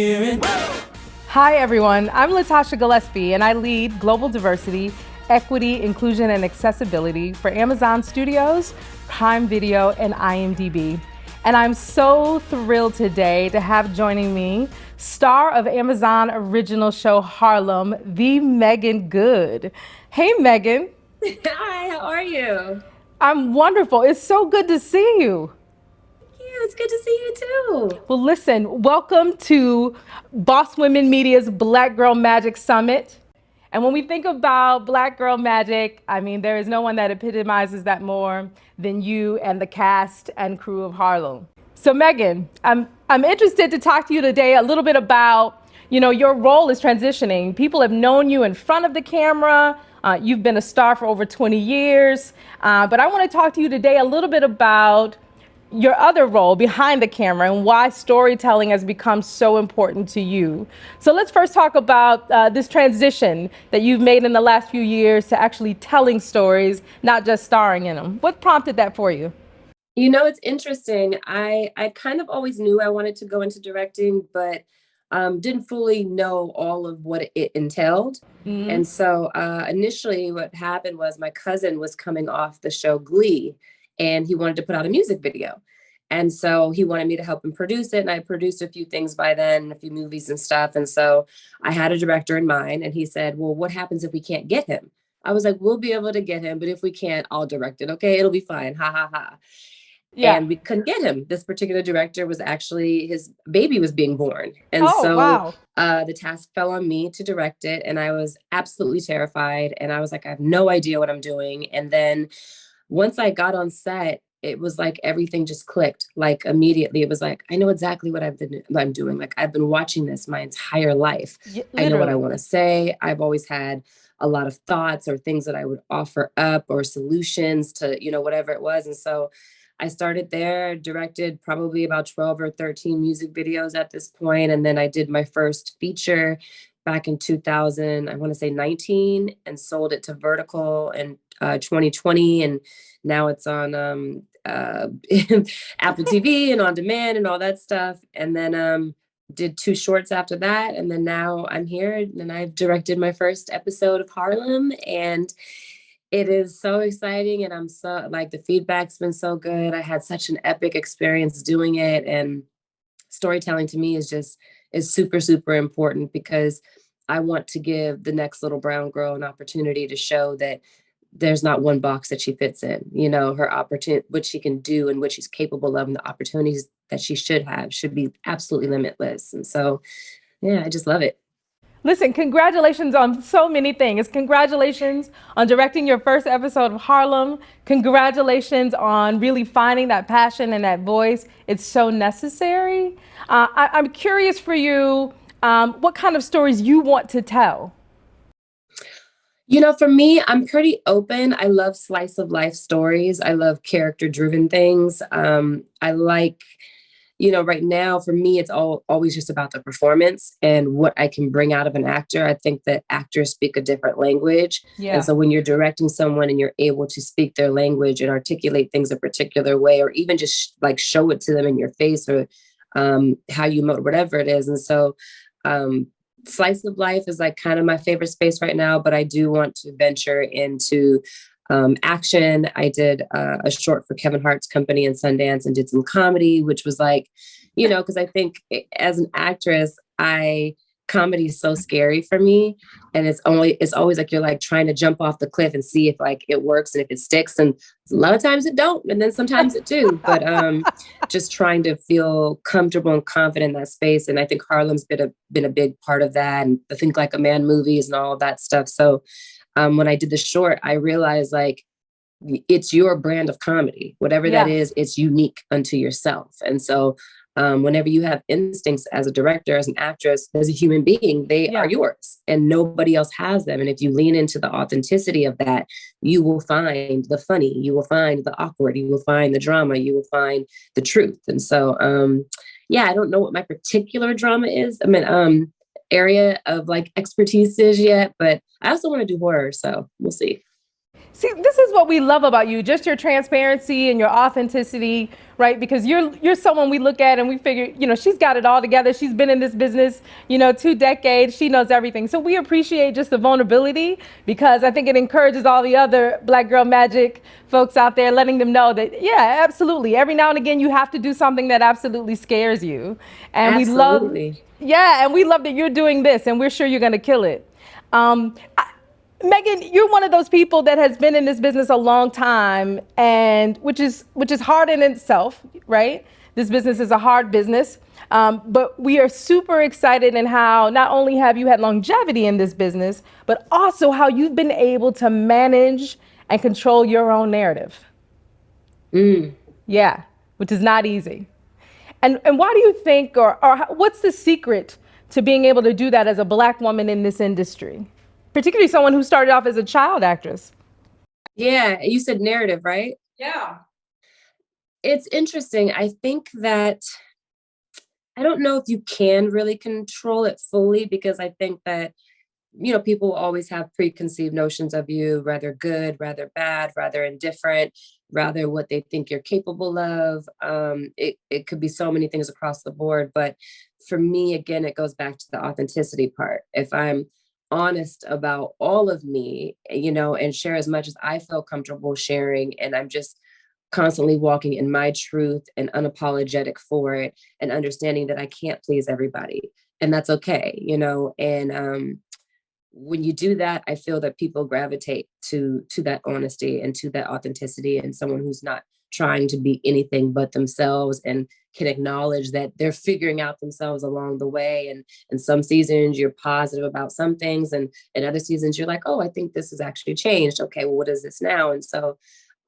Hi, everyone. I'm Latasha Gillespie, and I lead Global Diversity, Equity, Inclusion, and Accessibility for Amazon Studios, Prime Video, and IMDb. And I'm so thrilled today to have joining me star of Amazon original show Harlem, the Megan Good. Hey, Megan. Hi, how are you? I'm wonderful. It's so good to see you. Yeah, it's good to see you too. Well, listen, welcome to Boss Women Media's Black Girl Magic Summit. And when we think about Black Girl Magic, I mean, there is no one that epitomizes that more than you and the cast and crew of Harlem. So, Megan, I'm interested to talk to you today a little bit about, your role is transitioning. People have known you in front of the camera. You've been a star for over 20 years. But I want to talk to you today a little bit about your other role behind the camera and why storytelling has become so important to you. So let's first talk about this transition that you've made in the last few years to actually telling stories, not just starring in them. What prompted that for you? You know, it's interesting. I kind of always knew I wanted to go into directing, but didn't fully know all of what it entailed. Mm-hmm. And so initially what happened was my cousin was coming off the show Glee, and he wanted to put out a music video. And so he wanted me to help him produce it. And I produced a few things by then, a few movies and stuff. And so I had a director in mind, and he said, well, what happens if we can't get him? I was like, we'll be able to get him, but if we can't, I'll direct it. Okay, it'll be fine. Ha ha ha. Yeah. And we couldn't get him. This particular director was actually, his baby was being born. And Oh, so wow. the task fell on me to direct it. And I was absolutely terrified. And I was like, I have no idea what I'm doing. And then once I got on set, it was like everything just clicked. Like immediately, it was like, I know exactly what I'm doing. Like I've been watching this my entire life. I know what I Literally. want to say. I've always had a lot of thoughts or things that I would offer up or solutions to, whatever it was. And so I started there, directed probably about 12 or 13 music videos at this point. And then I did my first feature back in 2000, I want to say 19, and sold it to Vertical in 2020. And now it's on Apple TV and on demand and all that stuff. And then did two shorts after that. And then now I'm here and I've directed my first episode of Harlem. And it is so exciting, and I'm so like the feedback's been so good. I had such an epic experience doing it, and storytelling to me is super super important because I want to give the next little brown girl an opportunity to show that there's not one box that she fits in. Her opportunity, what she can do and what she's capable of, and the opportunities that she should have should be absolutely limitless. And so, yeah, I just love it. Listen, congratulations on so many things. Congratulations on directing your first episode of Harlem. Congratulations on really finding that passion and that voice. It's so necessary. I'm curious for you, what kind of stories you want to tell? For me, I'm pretty open. I love slice of life stories. I love character driven things. I like, right now for me, it's always just about the performance and what I can bring out of an actor. I think that actors speak a different language. And Yeah. so when you're directing someone and you're able to speak their language and articulate things a particular way, or even just like show it to them in your face, or how you whatever it is. And so, um, slice of life is like kind of my favorite space right now, but I do want to venture into action. I did a short for Kevin Hart's company in Sundance and did some comedy, which was like, because I think as an actress, comedy is so scary for me. And it's always like you're like trying to jump off the cliff and see if like it works and if it sticks. And a lot of times it don't. And then sometimes it do. But just trying to feel comfortable and confident in that space. And I think Harlem's been a big part of that. And the Think Like a Man movies and all of that stuff. So when I did the short, I realized like it's your brand of comedy, whatever that Yeah. is, it's unique unto yourself. And so whenever you have instincts as a director, as an actress, as a human being, they are Yeah. yours and nobody else has them. And if you lean into the authenticity of that, you will find the funny, you will find the awkward, you will find the drama, you will find the truth. And so, yeah, I don't know what my particular drama is. I mean, area of like expertise is yet, but I also want to do horror. So we'll see. See, this is what we love about you, just your transparency and your authenticity, right? Because you're someone we look at and we figure, she's got it all together. She's been in this business, 2 decades. She knows everything. So we appreciate just the vulnerability because I think it encourages all the other Black Girl Magic folks out there, letting them know that, yeah, absolutely. Every now and again, you have to do something that absolutely scares you. And we love, Absolutely. yeah, and we love that you're doing this and we're sure you're going to kill it. Megan, you're one of those people that has been in this business a long time, and which is hard in itself, right? This business is a hard business, but we are super excited in how not only have you had longevity in this business, but also how you've been able to manage and control your own narrative. Mm. Yeah, which is not easy. And why do you think, or what's the secret to being able to do that as a Black woman in this industry? Particularly someone who started off as a child actress. Yeah, you said narrative, right? Yeah. It's interesting. I think that I don't know if you can really control it fully because I think that, people always have preconceived notions of you, rather good, rather bad, rather indifferent, rather what they think you're capable of. It could be so many things across the board. But for me, again, it goes back to the authenticity part. If I'm honest about all of me, and share as much as I feel comfortable sharing, and I'm just constantly walking in my truth and unapologetic for it and understanding that I can't please everybody and that's okay, and when you do that, I feel that people gravitate to that honesty and to that authenticity and someone who's not trying to be anything but themselves and can acknowledge that they're figuring out themselves along the way. And in some seasons you're positive about some things, and in other seasons you're like, oh, I think this has actually changed. Okay, well, what is this now? And so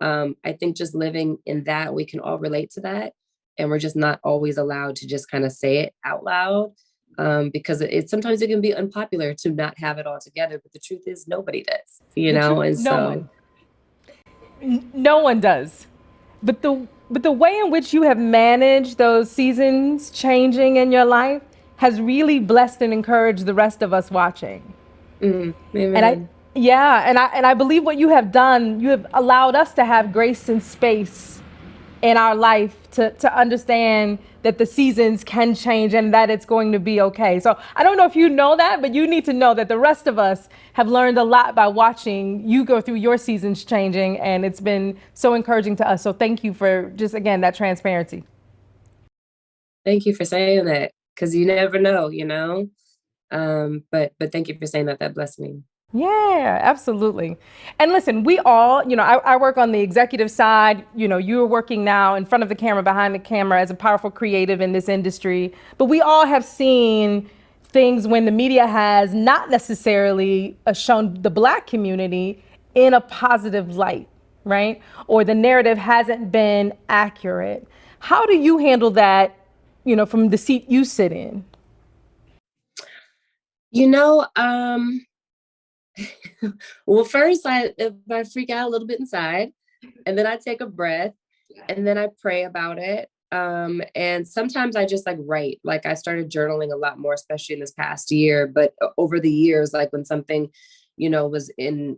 I think just living in that, we can all relate to that. And we're just not always allowed to just kind of say it out loud, because sometimes it can be unpopular to not have it all together. But the truth is, nobody does, The truth, and no so one. No one does. But the way in which you have managed those seasons changing in your life has really blessed and encouraged the rest of us watching. And I amen. yeah, and I believe what you have done, you have allowed us to have grace and space in our life to understand that the seasons can change and that it's going to be okay. So I don't know if you know that, but you need to know that the rest of us have learned a lot by watching you go through your seasons changing, and it's been so encouraging to us. So thank you for just again that transparency. Thank you for saying that, because you never know, but thank you for saying that. That blessed me. Yeah, absolutely. And listen, we all, I work on the executive side. You're working now in front of the camera, behind the camera as a powerful creative in this industry. But we all have seen things when the media has not necessarily shown the Black community in a positive light, right? Or the narrative hasn't been accurate. How do you handle that, from the seat you sit in? You know, um, well, first I freak out a little bit inside, and then I take a breath, and then I pray about it. And sometimes I just like write. Like I started journaling a lot more, especially in this past year. But over the years, like when something, was in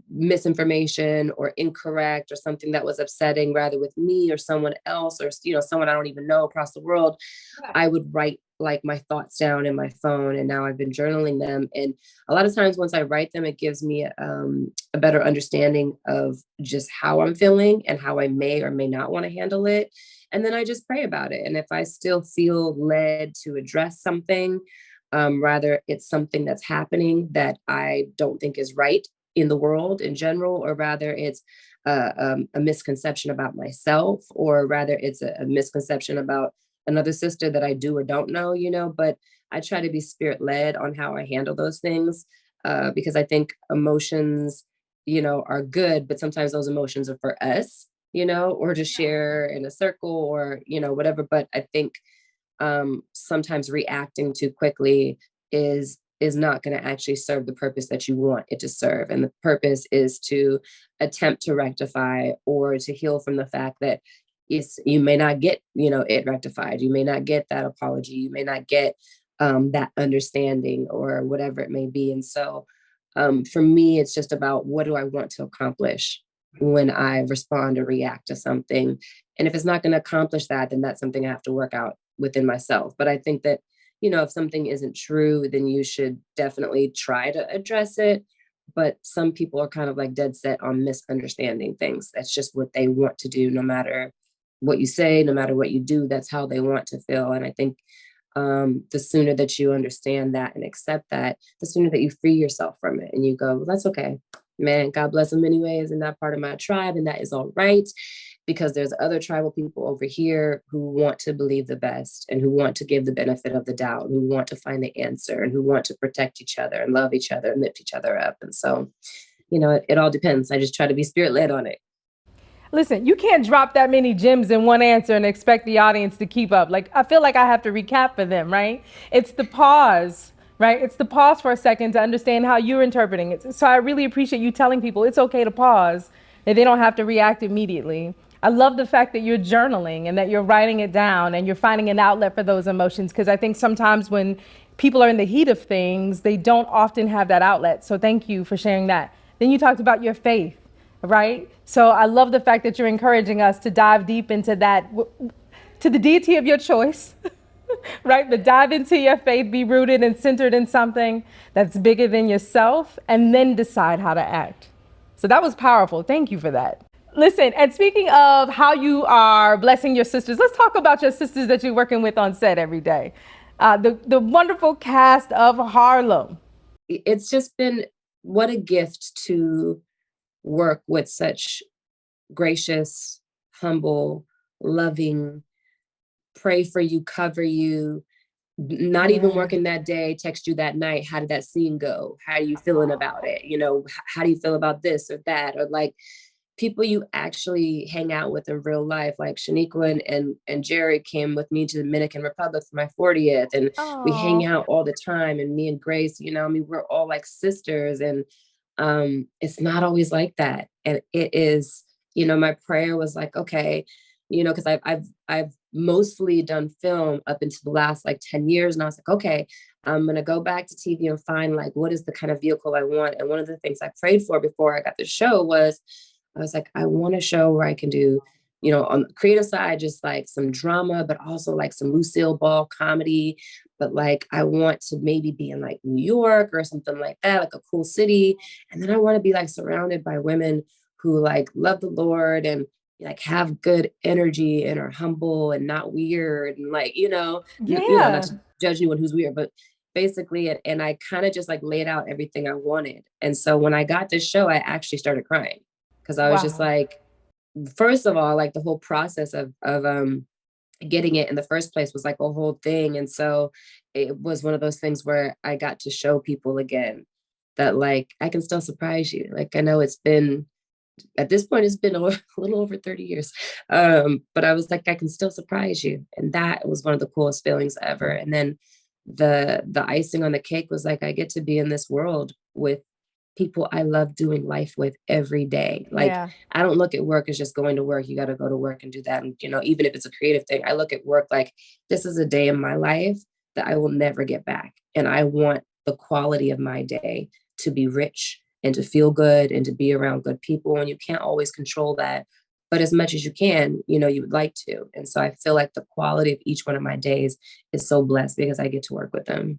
misinformation or incorrect or something that was upsetting, rather with me or someone else or someone I don't even know across the world, I would write like my thoughts down in my phone, and now I've been journaling them. And a lot of times once I write them, it gives me a better understanding of just how I'm feeling and how I may or may not want to handle it. And then I just pray about it. And if I still feel led to address something, rather it's something that's happening that I don't think is right in the world in general, or rather it's a misconception about myself, or rather it's a misconception about another sister that I do or don't know, but I try to be spirit led on how I handle those things, because I think emotions, are good, but sometimes those emotions are for us, or to share in a circle or, whatever. But I think sometimes reacting too quickly is not going to actually serve the purpose that you want it to serve. And the purpose is to attempt to rectify or to heal from the fact that you may not get, it rectified. You may not get that apology. You may not get that understanding or whatever it may be. And so For me, it's just about what do I want to accomplish when I respond or react to something. And if it's not going to accomplish that, then that's something I have to work out within myself. But I think that, if something isn't true, then you should definitely try to address it. But some people are kind of like dead set on misunderstanding things. That's just what they want to do, no matter what you say, no matter what you do, that's how they want to feel. And I think the sooner that you understand that and accept that, the sooner that you free yourself from it and you go, well, that's okay. Man, God bless them anyways, and not part of my tribe, and that is all right. Because there's other tribal people over here who want to believe the best and who want to give the benefit of the doubt, who want to find the answer and who want to protect each other and love each other and lift each other up. And so, it all depends. I just try to be spirit led on it. Listen, you can't drop that many gems in one answer and expect the audience to keep up. Like, I feel like I have to recap for them, right? It's the pause, right? It's the pause for a second to understand how you're interpreting it. So I really appreciate you telling people it's okay to pause and they don't have to react immediately. I love the fact that you're journaling and that you're writing it down and you're finding an outlet for those emotions, because I think sometimes when people are in the heat of things, they don't often have that outlet. So thank you for sharing that. Then you talked about your faith, right? So I love the fact that you're encouraging us to dive deep into that, to the deity of your choice, right? But dive into your faith, be rooted and centered in something that's bigger than yourself, and then decide how to act. So that was powerful. Thank you for that. Listen, and speaking of how you are blessing your sisters, let's talk about your sisters that you're working with on set every day. The wonderful cast of Harlem. It's just been what a gift to work with such gracious, humble, loving, pray for you, cover you, not even Yeah. working that day, text you that night. How did that scene go? How are you feeling about it? How do you feel about this or that? Or like people you actually hang out with in real life, like Shaniqua and Jerry came with me to the Dominican Republic for my 40th, and we hang Oh, out all the time. And me and Grace, I mean, we're all like sisters, and it's not always like that. And it is, my prayer was like, okay, because I've mostly done film up until the last like 10 years, and I was like, okay, I'm gonna go back to TV and find like what is the kind of vehicle I want. And one of the things I prayed for before I got the show was I was like, I want a show where I can do, on the creative side, just like some drama, but also like some Lucille Ball comedy. But like, I want to maybe be in like New York or something like that, like a cool city. And then I want to be like surrounded by women who like love the Lord and like have good energy and are humble and not weird. And like, not yeah. to judge anyone who's weird, but basically, and I kind of just like laid out everything I wanted. And so when I got this show, I actually started crying because I was just Wow. like, first of all, like the whole process of getting it in the first place was like a whole thing. And so it was one of those things where I got to show people again that like I can still surprise you. Like I know it's been at this point it's been a little over 30 years. But I was like, I can still surprise you. And that was one of the coolest feelings ever. And then the icing on the cake was like I get to be in this world with people I love doing life with every day. Like Yeah. I don't look at work as just going to work. You got to go to work and do that. And even if it's a creative thing, I look at work like this is a day in my life that I will never get back. And I want the quality of my day to be rich and to feel good and to be around good people. And you can't always control that. But as much as you can, you would like to. And so I feel like the quality of each one of my days is so blessed because I get to work with them.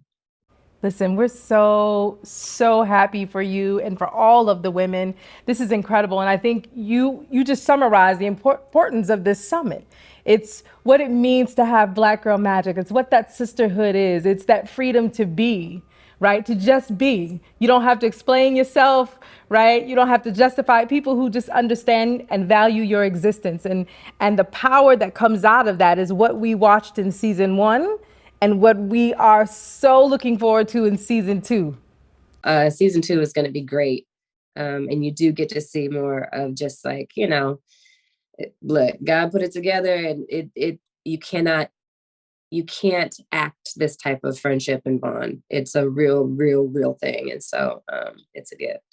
Listen, we're so, so happy for you and for all of the women. This is incredible. And I think you just summarized the importance of this summit. It's what it means to have Black Girl Magic. It's what that sisterhood is. It's that freedom to be, right? To just be. You don't have to explain yourself, right? You don't have to justify it. People who just understand and value your existence. And the power that comes out of that is what we watched in season one and what we are so looking forward to in season two. Season two is going to be great. And you do get to see more of just like, look, God put it together and you can't act this type of friendship and bond. It's a real, real, real thing. And so it's a gift.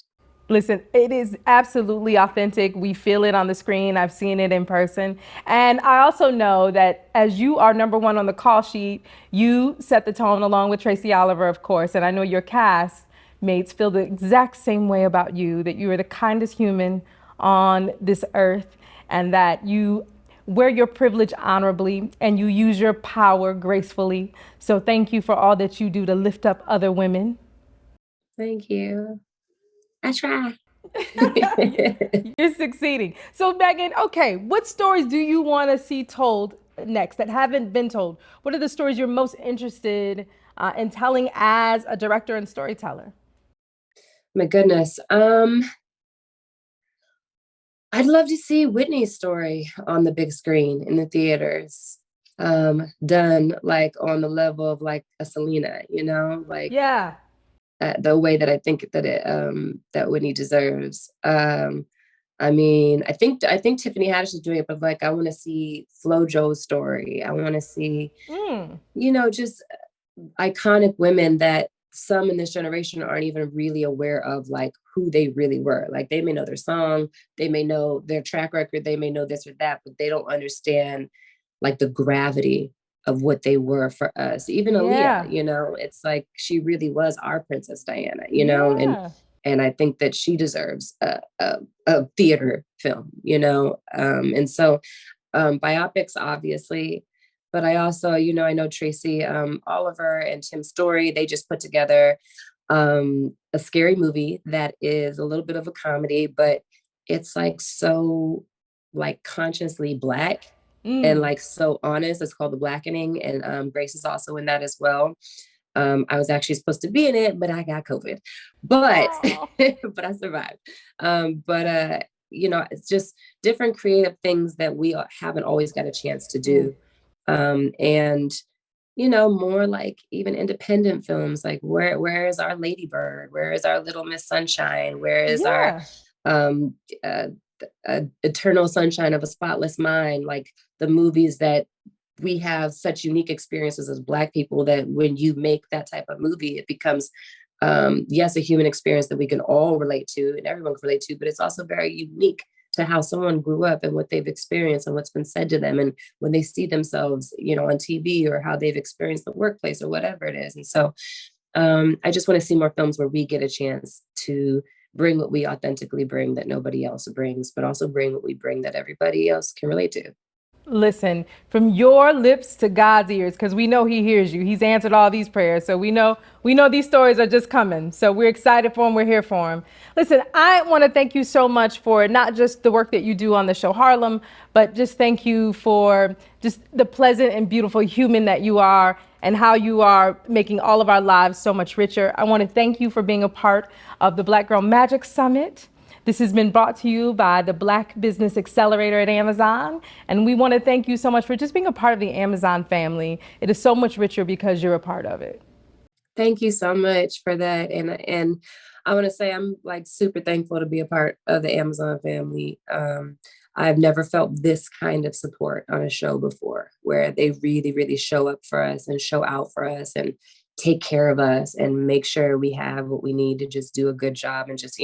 Listen, it is absolutely authentic. We feel it on the screen. I've seen it in person. And I also know that as you are number one on the call sheet, you set the tone along with Tracy Oliver, of course. And I know your cast mates feel the exact same way about you, that you are the kindest human on this earth, and that you wear your privilege honorably and you use your power gracefully. So thank you for all that you do to lift up other women. Thank you. I try. You're succeeding. So, Megan, okay, what stories do you want to see told next that haven't been told? What are the stories you're most interested in telling as a director and storyteller? My goodness. I'd love to see Whitney's story on the big screen in the theaters. Done like on the level of like a Selena, like Yeah. the way that I think that it that Whitney deserves. I mean, I think Tiffany Haddish is doing it, but like I want to see FloJo's story. I want to see, Mm. just iconic women that some in this generation aren't even really aware of, like who they really were. Like they may know their song, they may know their track record, they may know this or that, but they don't understand like the gravity of what they were for us. Even Aaliyah, Yeah. it's like she really was our Princess Diana, Yeah. and I think that she deserves a theater film, and so biopics, obviously. But I also, I know Tracy Oliver and Tim Story, they just put together a scary movie that is a little bit of a comedy, but it's like so like consciously Black and Mm. like so honest. It's called The Blackening, and Grace is also in that as well. I was actually supposed to be in it, but I got COVID. But Oh. but I survived. It's just different creative things that we haven't always got a chance to Mm. do. And more like even independent films, like where is our Lady Bird? Where is our Little Miss Sunshine? Where is our Yeah. um uh, Eternal Sunshine of a Spotless Mind? Like the movies that we have such unique experiences as Black people, that when you make that type of movie, it becomes yes, a human experience that we can all relate to and everyone can relate to, but it's also very unique to how someone grew up and what they've experienced and what's been said to them, and when they see themselves, on TV, or how they've experienced the workplace or whatever it is. And so I just want to see more films where we get a chance to bring what we authentically bring that nobody else brings, but also bring what we bring that everybody else can relate to. Listen, from your lips to God's ears, because we know He hears you. He's answered all these prayers, so we know these stories are just coming. So we're excited for them. We're here for them. Listen, I want to thank you so much for not just the work that you do on the show Harlem, but just thank you for just the pleasant and beautiful human that you are, and how you are making all of our lives so much richer. I want to thank you for being a part of the Black Girl Magic Summit. This has been brought to you by the Black Business Accelerator at Amazon. And we want to thank you so much for just being a part of the Amazon family. It is so much richer because you're a part of it. Thank you so much for that. And I want to say I'm like super thankful to be a part of the Amazon family. I've never felt this kind of support on a show before, where they really, really show up for us and show out for us and take care of us and make sure we have what we need to just do a good job, and just,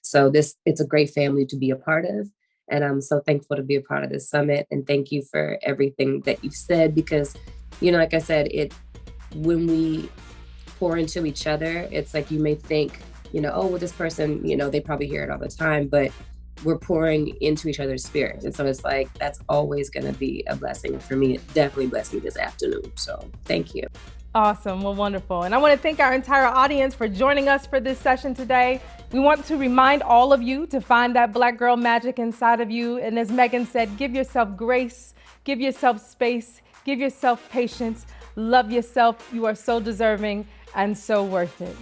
so it's a great family to be a part of. And I'm so thankful to be a part of this summit. And thank you for everything that you've said, because, like I said, when we pour into each other, it's like you may think, oh, well, this person, they probably hear it all the time, but we're pouring into each other's spirit. And so it's like, that's always going to be a blessing for me. It definitely blessed me this afternoon. So thank you. Awesome. Well, wonderful. And I want to thank our entire audience for joining us for this session today. We want to remind all of you to find that Black girl magic inside of you. And as Megan said, give yourself grace, give yourself space, give yourself patience, love yourself. You are so deserving and so worth it.